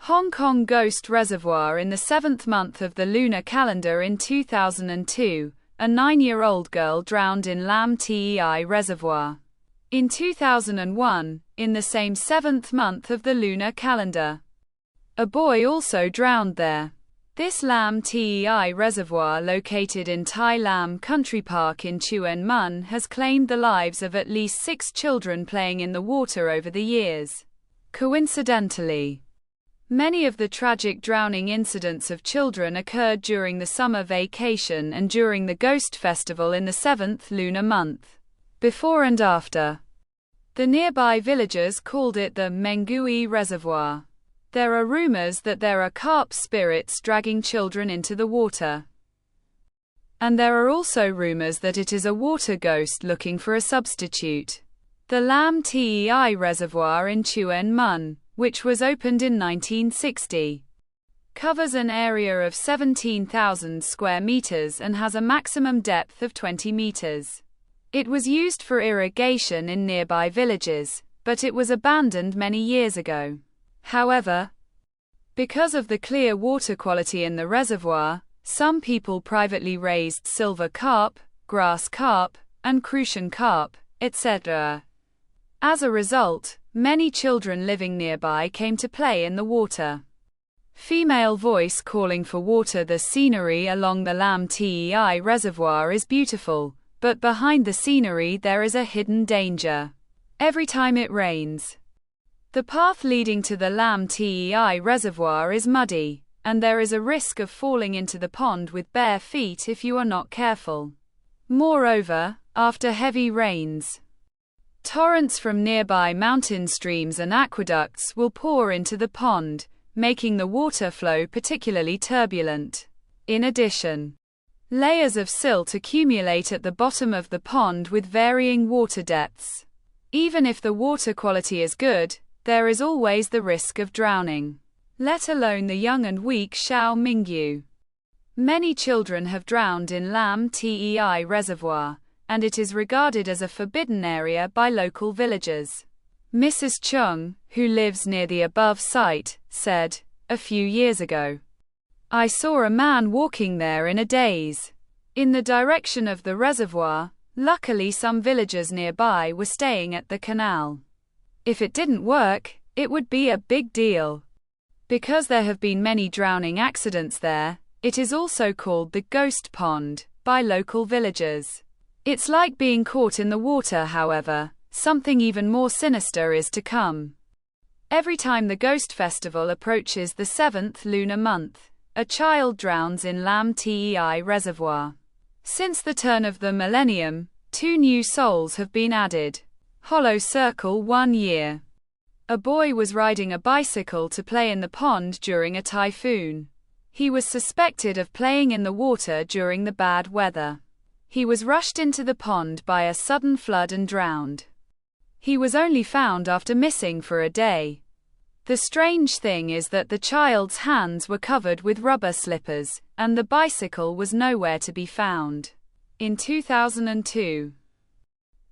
Hong Kong Ghost Reservoir. In the 7th month of the lunar calendar in 2002, a 9-year-old girl drowned in Lam Tei Reservoir. In 2001, in the same 7th month of the lunar calendar, a boy also drowned there. This Lam Tei Reservoir, located in Tai Lam Country Park in Chuen Mun, has claimed the lives of at least 6 children playing in the water over the years. Coincidentally, many of the tragic drowning incidents of children occurred during the summer vacation and during the Ghost Festival in the 7th lunar month. Before and after, the nearby villagers called it the Mengui Reservoir. There are rumors that there are carp spirits dragging children into the water. And there are also rumors that it is a water ghost looking for a substitute. The Lam Tei Reservoir in Chuen Mun, which was opened in 1960, covers an area of 17,000 square meters and has a maximum depth of 20 meters. It was used for irrigation in nearby villages, but it was abandoned many years ago. However, because of the clear water quality in the reservoir, some people privately raised silver carp, grass carp, and crucian carp, etc. As a result, many children living nearby came to play in the water. Female voice calling for water. The scenery along the Lam Tei Reservoir is beautiful, but behind the scenery there is a hidden danger. Every time it rains, the path leading to the Lam Tei Reservoir is muddy, and there is a risk of falling into the pond with bare feet if you are not careful. Moreover, after heavy rains, torrents from nearby mountain streams and aqueducts will pour into the pond, making the water flow particularly turbulent. In addition, layers of silt accumulate at the bottom of the pond with varying water depths. Even if the water quality is good, there is always the risk of drowning, let alone the young and weak. Xiao Mingyu. Many children have drowned in Lam Tei Reservoir, and it is regarded as a forbidden area by local villagers. Mrs. Chung, who lives near the above site, said, "A few years ago, I saw a man walking there in a daze, in the direction of the reservoir. Luckily some villagers nearby were staying at the canal. If it didn't work, it would be a big deal. Because there have been many drowning accidents there, it is also called the Ghost Pond by local villagers. It's like being caught in the water." However, something even more sinister is to come. Every time the Ghost Festival approaches the 7th lunar month, a child drowns in Lam Tei Reservoir. Since the turn of the millennium, 2 new souls have been added. Hollow Circle. 1 year. A boy was riding a bicycle to play in the pond during a typhoon. He was suspected of playing in the water during the bad weather. He was rushed into the pond by a sudden flood and drowned. He was only found after missing for a day. The strange thing is that the child's hands were covered with rubber slippers, and the bicycle was nowhere to be found. In 2002,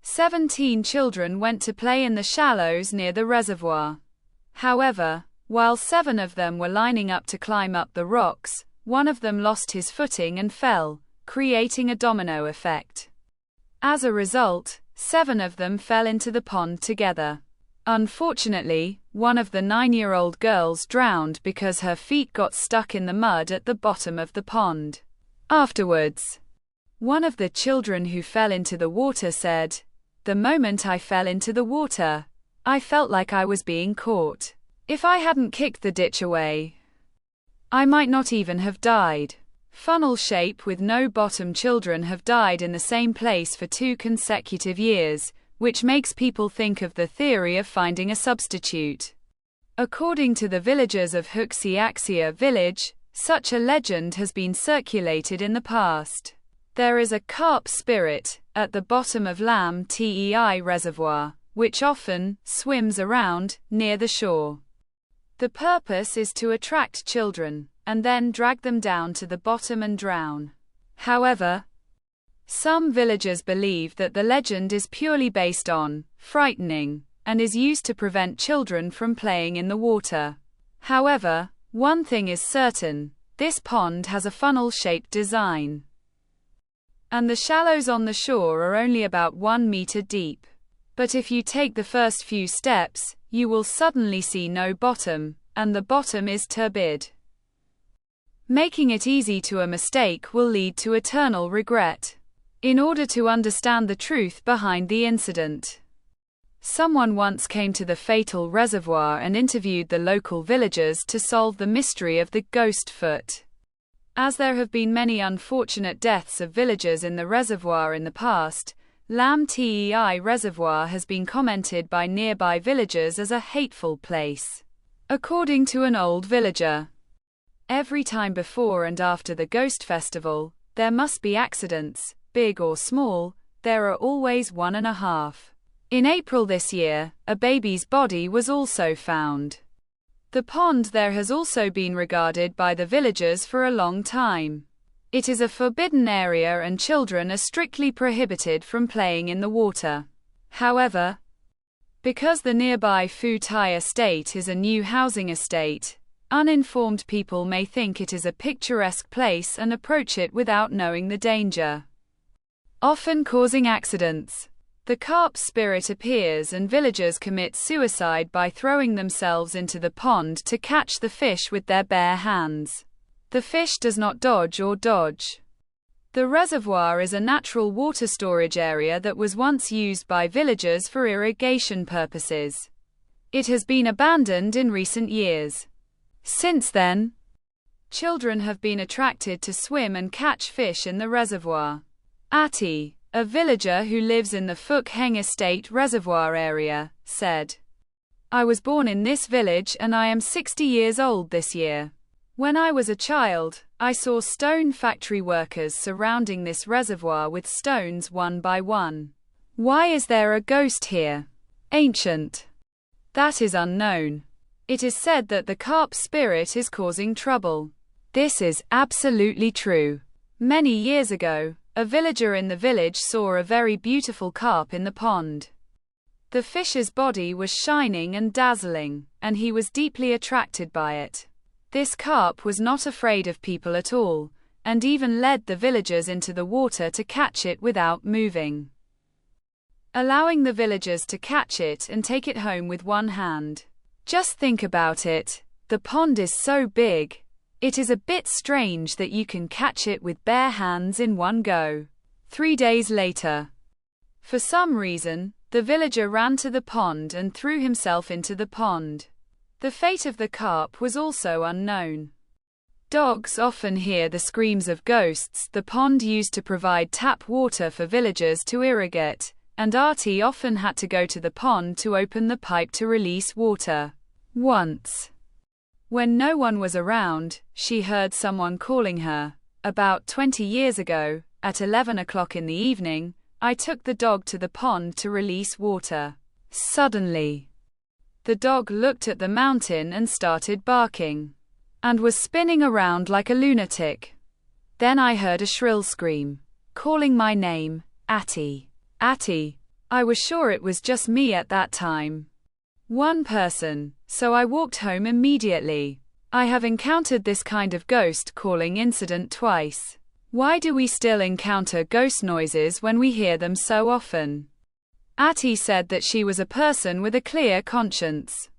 17 children went to play in the shallows near the reservoir. However, while 7 of them were lining up to climb up the rocks, one of them lost his footing and fell, creating a domino effect. As a result, 7 of them fell into the pond together. Unfortunately, one of the 9-year-old girls drowned because her feet got stuck in the mud at the bottom of the pond. Afterwards, one of the children who fell into the water said, "The moment I fell into the water, I felt like I was being caught. If I hadn't kicked the ditch away, I might not even have died." Funnel shape with no bottom. Children have died in the same place for 2 consecutive years, which makes people think of the theory of finding a substitute. According to the villagers of Huxiaxia village, such a legend has been circulated in the past. There is a carp spirit at the bottom of Lam Tei Reservoir, which often swims around near the shore. The purpose is to attract children and then drag them down to the bottom and drown. However, some villagers believe that the legend is purely based on frightening and is used to prevent children from playing in the water. However, one thing is certain, this pond has a funnel-shaped design. And the shallows on the shore are only about 1 meter deep. But if you take the first few steps, you will suddenly see no bottom, and the bottom is turbid. Making it easy to a mistake will lead to eternal regret. In order to understand the truth behind the incident, someone once came to the fatal reservoir and interviewed the local villagers to solve the mystery of the ghost foot. As there have been many unfortunate deaths of villagers in the reservoir in the past,蓝地 Reservoir has been commented by nearby villagers as a hateful place. According to an old villager, every time before and after the ghost festival, there must be accidents, big or small, there are always 1.5. In April this year, a baby's body was also found. The pond there has also been regarded by the villagers for a long time. It is a forbidden area and children are strictly prohibited from playing in the water. However, because the nearby Phu Thai estate is a new housing estate, uninformed people may think it is a picturesque place and approach it without knowing the danger, often causing accidents. The carp spirit appears and villagers commit suicide by throwing themselves into the pond to catch the fish with their bare hands. The fish does not dodge or dodge. The reservoir is a natural water storage area that was once used by villagers for irrigation purposes. It has been abandoned in recent years. Since then, children have been attracted to swim and catch fish in the reservoir. Ati, a villager who lives in the Phúc Heng Estate reservoir area, said, "I was born in this village and I am 60 years old this year. When I was a child, I saw stone factory workers surrounding this reservoir with stones one by one. Why is there a ghost here? Ancient. That is unknown. It is said that the carp spirit is causing trouble." This is absolutely true. Many years ago, a villager in the village saw a very beautiful carp in the pond. The fish's body was shining and dazzling, and he was deeply attracted by it. This carp was not afraid of people at all, and even led the villagers into the water to catch it without moving, allowing the villagers to catch it and take it home with one hand. Just think about it, the pond is so big. It is a bit strange that you can catch it with bare hands in one go. 3 days later, for some reason, the villager ran to the pond and threw himself into the pond. The fate of the carp was also unknown. Dogs often hear the screams of ghosts. The pond used to provide tap water for villagers to irrigate, and Artie often had to go to the pond to open the pipe to release water. Once, when no one was around, she heard someone calling her. About 20 years ago, at 11 o'clock in the evening, I took the dog to the pond to release water. Suddenly, the dog looked at the mountain and started barking, and was spinning around like a lunatic. Then I heard a shrill scream, calling my name, Atty. Atty. I was sure it was just me at that time. One person, so I walked home immediately. I have encountered this kind of ghost calling incident twice. Why do we still encounter ghost noises when we hear them so often? Atty said that she was a person with a clear conscience.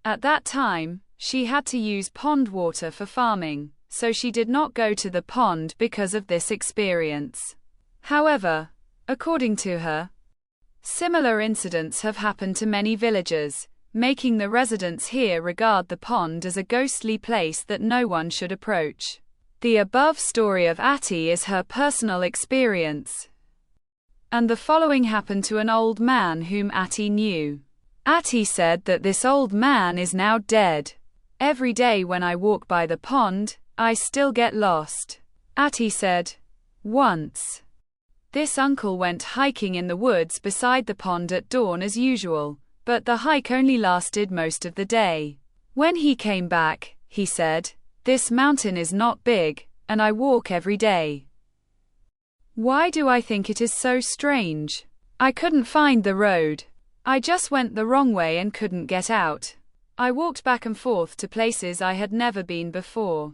At that time, she had to use pond water for farming, so she did not go to the pond because of this experience. However, according to her, similar incidents have happened to many villagers, making the residents here regard the pond as a ghostly place that no one should approach. The above story of Atty is her personal experience, and the following happened to an old man whom Atty knew. Atty said that this old man is now dead. Every day when I walk by the pond, I still get lost. Atty said, once, this uncle went hiking in the woods beside the pond at dawn as usual, but the hike only lasted most of the day. When he came back, he said, "This mountain is not big, and I walk every day. Why do I think it is so strange? I couldn't find the road. I just went the wrong way and couldn't get out. I walked back and forth to places I had never been before.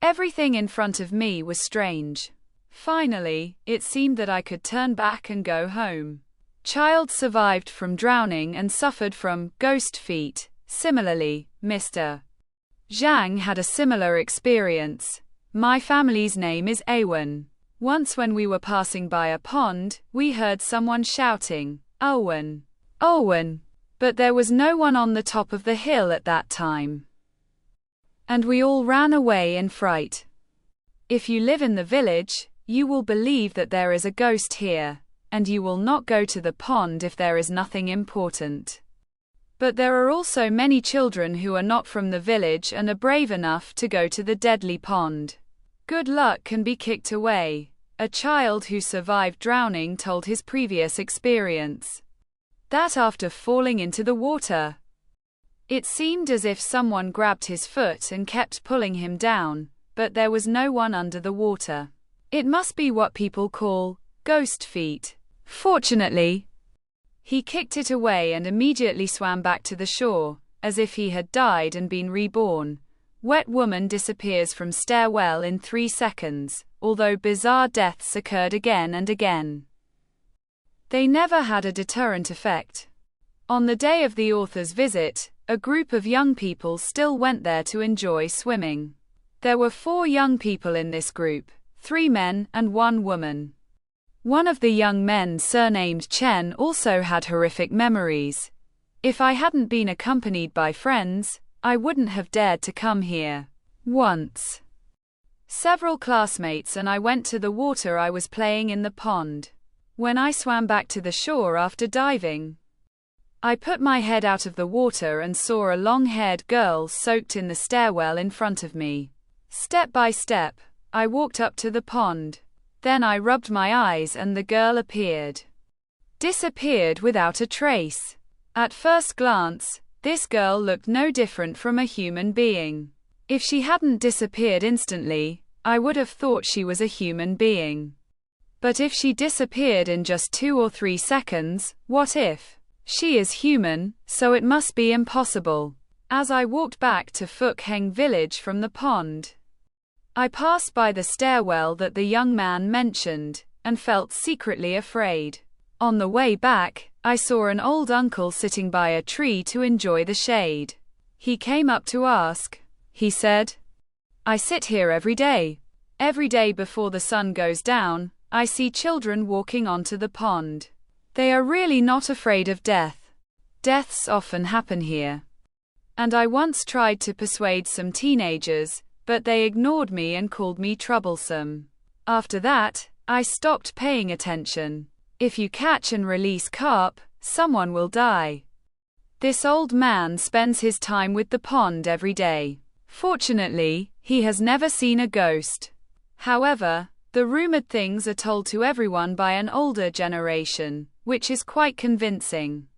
Everything in front of me was strange. Finally, it seemed that I could turn back and go home. Child survived from drowning and suffered from ghost feet. Similarly, Mr. Zhang had a similar experience. My family's name is Awen. Once when we were passing by a pond, we heard someone shouting, "Owen! Owen!" But there was no one on the top of the hill at that time. And we all ran away in fright. If you live in the village, you will believe that there is a ghost here, and you will not go to the pond if there is nothing important. But there are also many children who are not from the village and are brave enough to go to the deadly pond. Good luck can be kicked away. A child who survived drowning told his previous experience. That after falling into the water, it seemed as if someone grabbed his foot and kept pulling him down, but there was no one under the water. It must be what people call ghost feet. Fortunately, he kicked it away and immediately swam back to the shore, as if he had died and been reborn. Wet woman disappears from stairwell in 3 seconds, although bizarre deaths occurred again and again. They never had a deterrent effect. On the day of the author's visit, a group of young people still went there to enjoy swimming. There were 4 young people in this group, 3 men and 1 woman. One of the young men, surnamed Chen, also had horrific memories. If I hadn't been accompanied by friends, I wouldn't have dared to come here. Once, several classmates and I went to the water. I was playing in the pond. When I swam back to the shore after diving, I put my head out of the water and saw a long-haired girl soaked in the stairwell in front of me. Step by step, I walked up to the pond. Then I rubbed my eyes and the girl disappeared without a trace. At first glance, this girl looked no different from a human being. If she hadn't disappeared instantly, I would have thought she was a human being. But if she disappeared in just 2 or 3 seconds, what if? She is human, so it must be impossible. As I walked back to Fukheng village from the pond, I passed by the stairwell that the young man mentioned, and felt secretly afraid. On the way back, I saw an old uncle sitting by a tree to enjoy the shade. He came up to ask. He said, "I sit here every day. Every day before the sun goes down, I see children walking onto the pond. They are really not afraid of death. Deaths often happen here. And I once tried to persuade some teenagers, but they ignored me and called me troublesome. After that, I stopped paying attention. If you catch and release carp, someone will die." This old man spends his time with the pond every day. Fortunately, he has never seen a ghost. However, the rumored things are told to everyone by an older generation, which is quite convincing.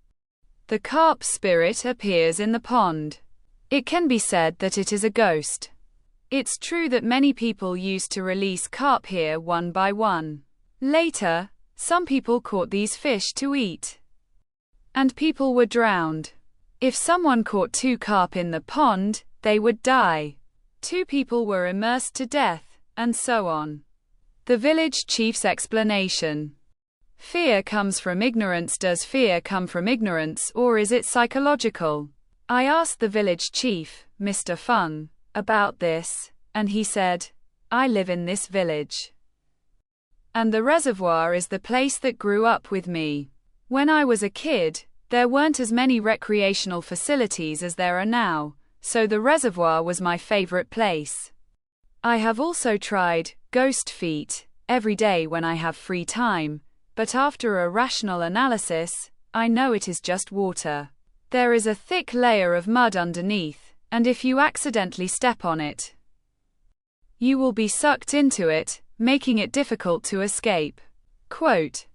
The carp spirit appears in the pond. It can be said that it is a ghost. It's true that many people used to release carp here one by one. Later, some people caught these fish to eat, and people were drowned. If someone caught 2 carp in the pond, they would die. 2 people were immersed to death, and so on. The village chief's explanation. Fear comes from ignorance. Does fear come from ignorance, or is it psychological? I asked the village chief, Mr. Feng, about this, and he said, "I live in this village, and the reservoir is the place that grew up with me. When I was a kid, there weren't as many recreational facilities as there are now, so the reservoir was my favorite place. I have also tried ghost feet every day when I have free time, but after a rational analysis, I know it is just water. There is a thick layer of mud underneath, and if you accidentally step on it, you will be sucked into it, making it difficult to escape." Quote,